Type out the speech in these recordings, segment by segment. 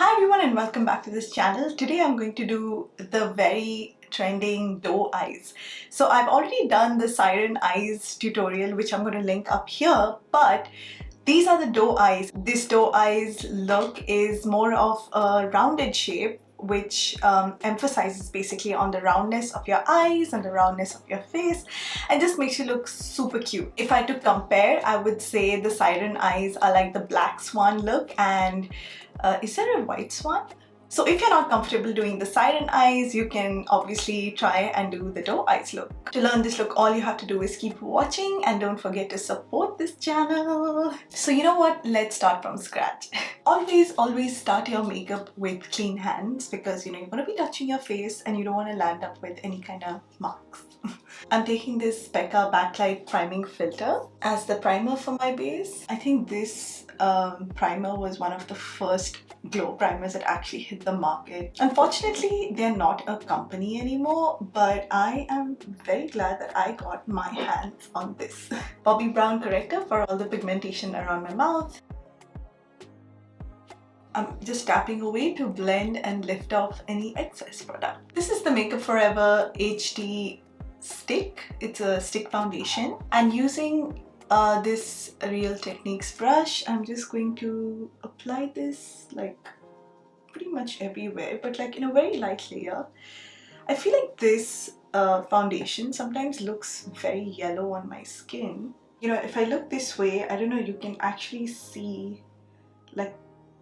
Hi everyone and welcome back to this channel. Today I'm going to do the very trending doe eyes. So I've already done the siren eyes tutorial, which I'm going to link up here, but these are the doe eyes. This doe eyes look is more of a rounded shape, which emphasizes basically on the roundness of your eyes and the roundness of your face and just makes you look super cute. If I had to compare, I would say the siren eyes are like the black swan look, and is there a white swan? So if you're not comfortable doing the siren eyes, you can obviously try and do the doe eyes look. To learn this look, all you have to do is keep watching and don't forget to support this channel. So you know what? Let's start from scratch. Always start your makeup with clean hands because you're going to be touching your face and you don't want to land up with any kind of marks. I'm taking this BECCA Backlight Priming Filter as the primer for my base. I think this primer was one of the first glow primers that actually hit the market. Unfortunately, they're not a company anymore, but I am very glad that I got my hands on this. Bobby Brown Corrector for all the pigmentation around my mouth. I'm just tapping away to blend and lift off any excess product. This is the Makeup Forever HD stick. It's a stick foundation, and using this Real Techniques brush, I'm just going to apply this like pretty much everywhere, but like in a very light layer. I feel like this foundation sometimes looks very yellow on my skin. You know, if I look this way, I don't know, you can actually see like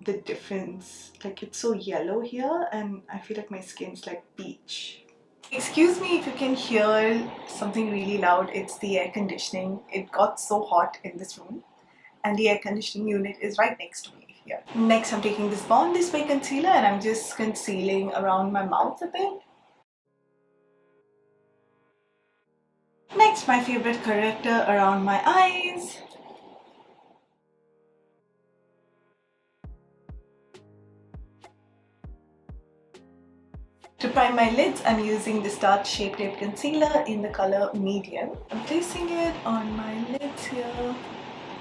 the difference. Like it's so yellow here and I feel like my skin's like peach. Excuse me if you can hear something really loud. It's the air conditioning. It got so hot in this room and the air conditioning unit is right next to me here. Next, I'm taking this Born This Way concealer and I'm just concealing around my mouth a bit. Next, my favorite corrector around my eyes. To prime my lids, I'm using the Tarte Shape Tape Concealer in the color Medium. I'm placing it on my lids here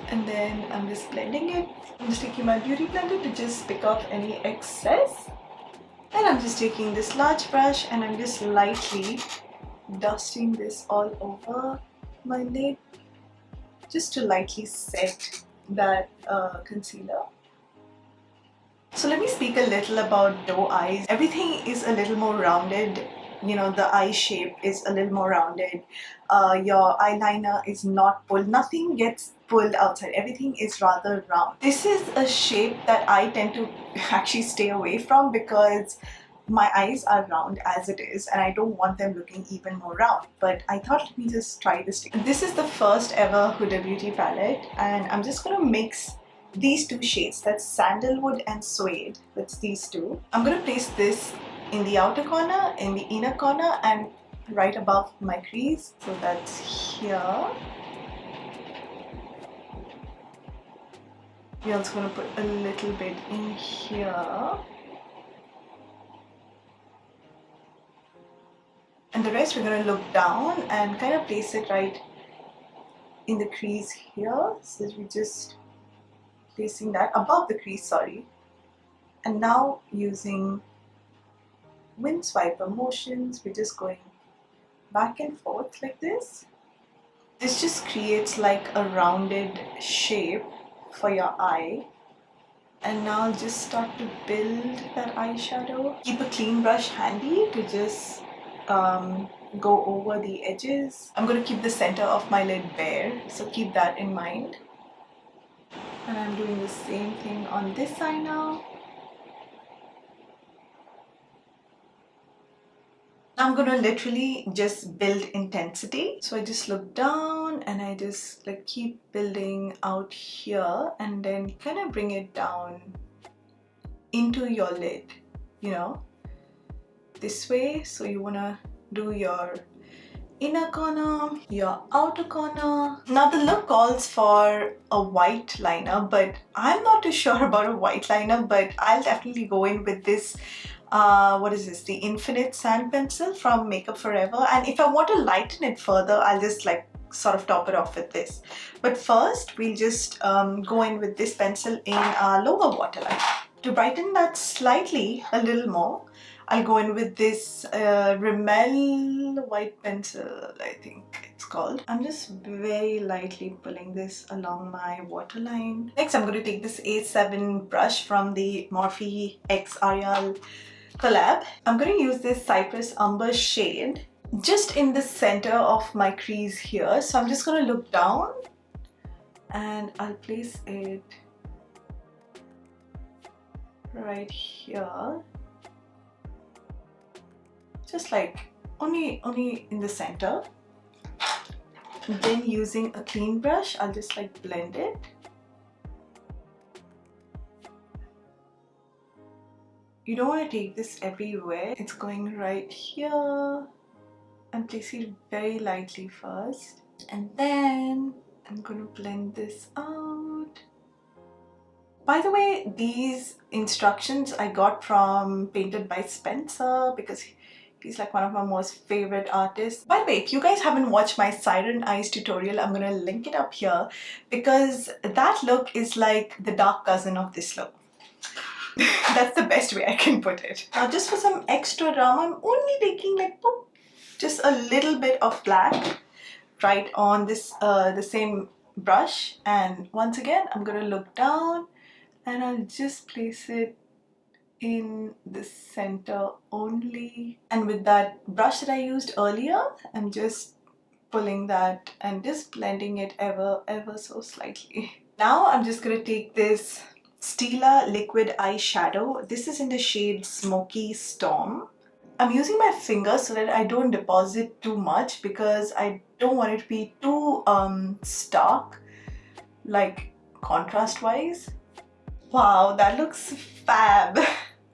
and then I'm just blending it. I'm just taking my beauty blender to just pick off any excess. And I'm just taking this large brush and I'm just lightly dusting this all over my lid just to lightly set that concealer. So let me speak a little about doe eyes. Everything is a little more rounded. You know, the eye shape is a little more rounded. Your eyeliner is not pulled. Nothing gets pulled outside. Everything is rather round. This is a shape that I tend to actually stay away from because my eyes are round as it is and I don't want them looking even more round. But I thought, let me just try this. This is the first ever Huda Beauty palette and I'm just going to mix these two shades, that's Sandalwood and Suede. That's these two. I'm going to place this in the outer corner, in the inner corner, and right above my crease. So that's here. We're also going to put a little bit in here. And the rest we're going to look down and kind of place it right in the crease here. So we just placing that above the crease, sorry. And now using wind swiper motions, we're just going back and forth like this. This just creates like a rounded shape for your eye. And now I'll just start to build that eyeshadow. Keep a clean brush handy to just go over the edges. I'm going to keep the center of my lid bare, so keep that in mind. And I'm doing the same thing on this side now. I'm going to literally just build intensity. So I just look down and I just like keep building out here and then kind of bring it down into your lid, you know, this way. So you want to do your inner corner, your outer corner. Now the look calls for a white liner, but I'm not too sure about a white liner, but I'll definitely go in with this what is this, the Infinite Sand Pencil from Makeup Forever. And if I want to lighten it further, I'll just like sort of top it off with this. But first we'll just go in with this pencil in our lower waterline. To brighten that slightly a little more, I'll go in with this Rimmel white pencil, I think it's called. I'm just very lightly pulling this along my waterline. Next, I'm going to take this A7 brush from the Morphe X Arial collab. I'm going to use this Cypress Umber shade just in the center of my crease here. So I'm just going to look down and I'll place it right here, just like only in the center. Then using a clean brush, I'll just like blend it. You don't want to take this everywhere. It's going right here, and place it very lightly first, and then I'm going to blend this out. By the way, these instructions I got from Painted by Spencer because he's like one of my most favorite artists. By the way, if you guys haven't watched my Siren Eyes tutorial, I'm gonna link it up here because that look is like the dark cousin of this look. That's the best way I can put it. Now just for some extra drama, I'm only taking like just a little bit of black right on this the same brush, and once again I'm gonna look down and I'll just place it in the center only. And with that brush that I used earlier, I'm just pulling that and just blending it ever so slightly. Now I'm just gonna take this Stila liquid eyeshadow. This is in the shade Smoky Storm. I'm using my finger so that I don't deposit too much because I don't want it to be too stark, like contrast wise. Wow, that looks fab.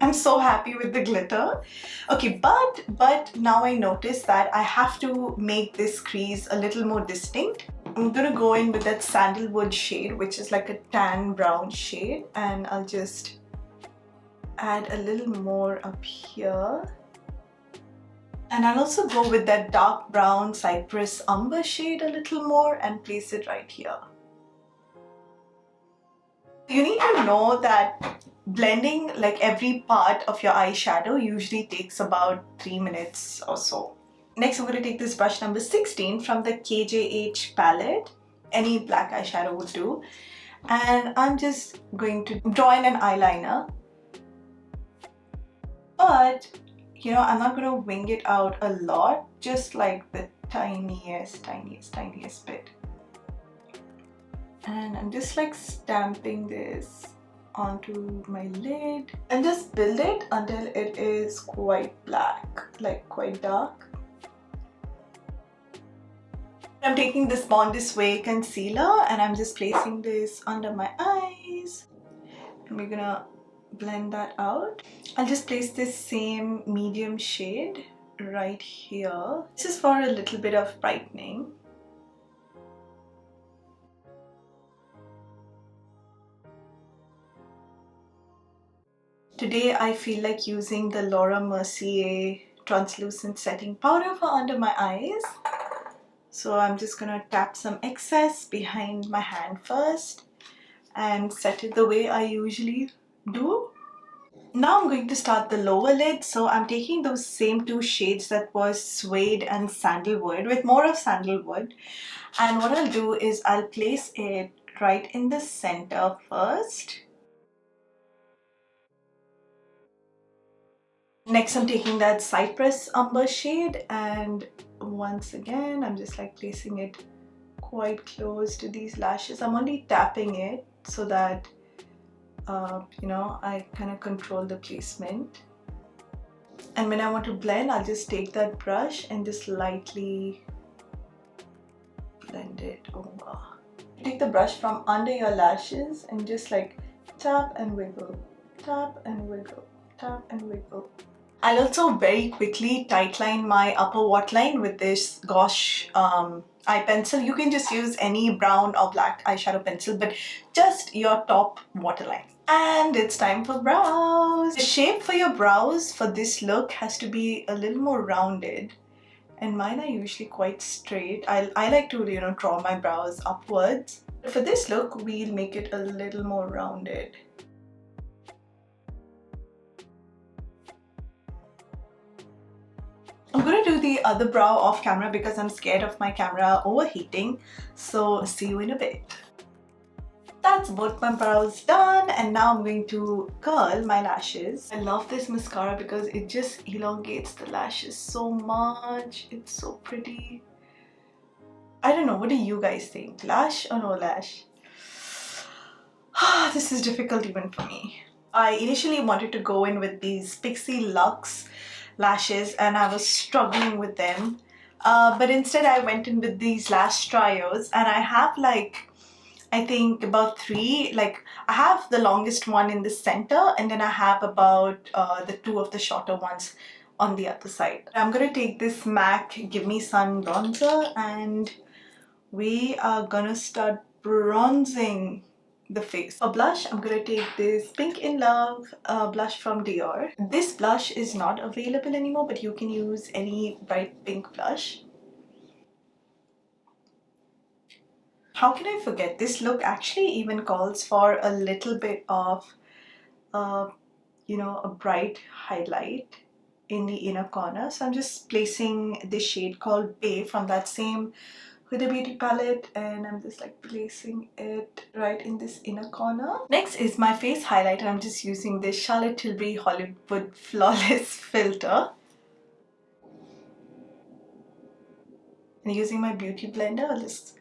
I'm so happy with the glitter. Okay, but now I notice that I have to make this crease a little more distinct. I'm gonna go in with that sandalwood shade, which is like a tan brown shade, and I'll just add a little more up here. And I'll also go with that dark brown Cypress Umber shade a little more and place it right here. You need to know that blending like every part of your eyeshadow usually takes about 3 minutes or so. Next, I'm going to take this brush number 16 from the KJH palette. Any black eyeshadow would do. And I'm just going to draw in an eyeliner. But, you know, I'm not going to wing it out a lot. Just like the tiniest bit. And I'm just like stamping this onto my lid and just build it until it is quite black, like quite dark. I'm taking this Born This Way concealer and I'm just placing this under my eyes, and we're gonna blend that out. I'll just place this same medium shade right here. This is for a little bit of brightening. Today I feel like using the Laura Mercier translucent setting powder for under my eyes. So I'm just gonna tap some excess behind my hand first and set it the way I usually do. Now I'm going to start the lower lid. So I'm taking those same two shades that was Suede and Sandalwood with more of Sandalwood. And what I'll do is I'll place it right in the center first. Next, I'm taking that Cypress Umber shade, and once again, I'm just like placing it quite close to these lashes. I'm only tapping it so that, you know, I kind of control the placement. And when I want to blend, I'll just take that brush and just lightly blend it over. Take the brush from under your lashes and just like tap and wiggle, tap and wiggle, tap and wiggle. I'll also very quickly tightline my upper waterline with this Gosh eye pencil. You can just use any brown or black eyeshadow pencil, but just your top waterline. And it's time for brows. The shape for your brows for this look has to be a little more rounded, and mine are usually quite straight. I like to, you know, draw my brows upwards. But for this look, we'll make it a little more rounded. the other brow off camera because I'm scared of my camera overheating. So see you in a bit. That's both my brows done, and now I'm going to curl my lashes. I love this mascara because it just elongates the lashes so much. It's so pretty. I don't know, what do you guys think? Lash or no lash? This is difficult even for me. I initially wanted to go in with these Pixie Luxe lashes and I was struggling with them. But instead I went in with these lash trios, and I have like, I think about 3, like I have the longest one in the center, and then I have about the 2 of the shorter ones on the other side. I'm gonna take this MAC Give Me Sun bronzer and we are gonna start bronzing the face. For blush, I'm gonna take this Pink in Love blush from Dior. This blush is not available anymore, but you can use any bright pink blush. How can I forget? This look actually even calls for a little bit of, you know, a bright highlight in the inner corner. So I'm just placing this shade called Beige from that same Huda Beauty palette, and I'm just like placing it right in this inner corner. Next is my face highlighter. I'm just using this Charlotte Tilbury Hollywood Flawless filter. And using my beauty blender, I'll just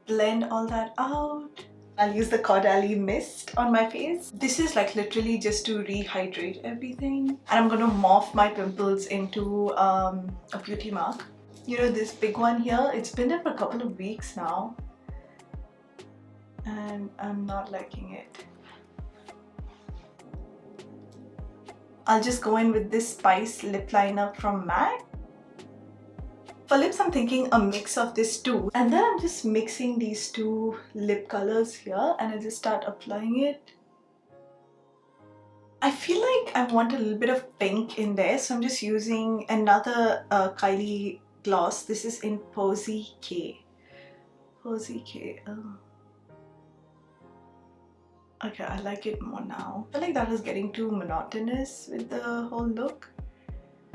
blend all that out. I'll use the Caudalie mist on my face. This is like literally just to rehydrate everything. And I'm gonna morph my pimples into a beauty mark. You know, this big one here, it's been there for a couple of weeks now. And I'm not liking it. I'll just go in with this Spice lip liner from MAC. For lips, I'm thinking a mix of these two. And then I'm just mixing these 2 lip colors here and I just start applying it. I feel like I want a little bit of pink in there, so I'm just using another Kylie gloss. This is in Posy K. Posy K. Oh. Okay, I like it more now. I feel like that was getting too monotonous with the whole look.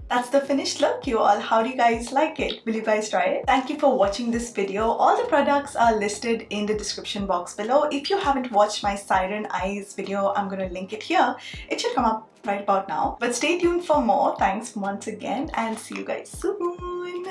That's the finished look, you all. How do you guys like it? Will you guys try it? Thank you for watching this video. All the products are listed in the description box below. If you haven't watched my Siren Eyes video, I'm gonna link it here. It should come up right about now. But stay tuned for more. Thanks once again and see you guys soon.